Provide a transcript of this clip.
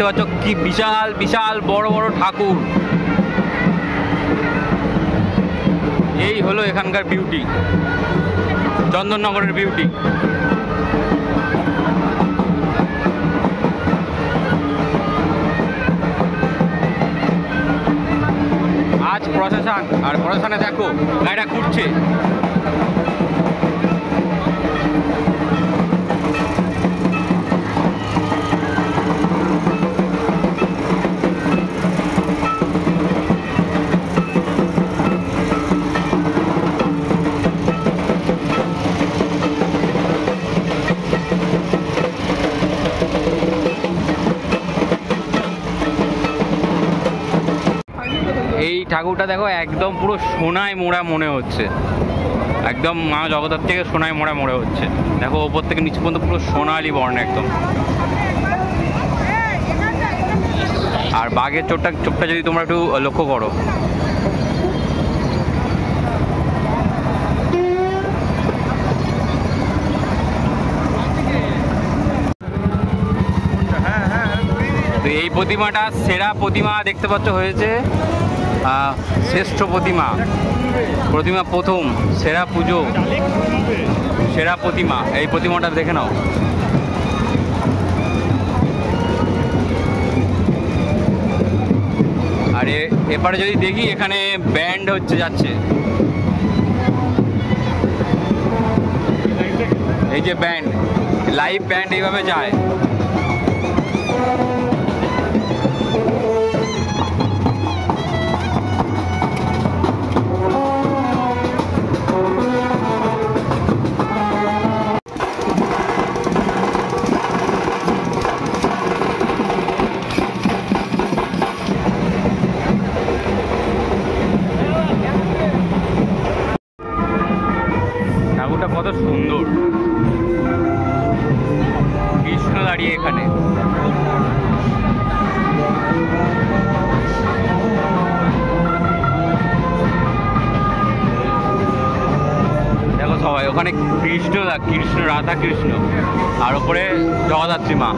দেখতে পাচ্ছ কি বিশাল বিশাল বড় বড় ঠাকুর। এই হলো এখানকার বিউটি, চন্দননগরের বিউটি। আজ প্রশাসন, আর প্রশাসনে দেখো গাড়িটা ঘুরছে। এই ঠাকুরটা দেখো একদম পুরো সোনায় মোড়া মনে হচ্ছে, একদম মা জগদ্ধাত্রী থেকে সোনায় মোড়া মনে হচ্ছে। দেখো ওপর থেকে নিচে পর্যন্ত পুরো সোনালি বর্ণ একদম। আর বাঘের চোখটা যদি তোমরা একটু লক্ষ্য করো, তো এই প্রতিমাটা সেরা প্রতিমা দেখতে পাচ্ছ হয়েছে, শ্রেষ্ঠ প্রতিমা, প্রথম সেরা পুজো, সেরা প্রতিমা। এই প্রতিমাটা দেখে নাও। আর এবারে যদি দেখি এখানে ব্যান্ড হচ্ছে যাচ্ছে, এই যে ব্যান্ড, লাইভ ব্যান্ড এইভাবে যায়। ঠাকুরটা কত সুন্দর, কৃষ্ণ দাঁড়িয়ে এখানে। দেখো সবাই ওখানে কৃষ্ণ, রাধা কৃষ্ণ, আর ওপরে জগদ্ধাত্রী মা।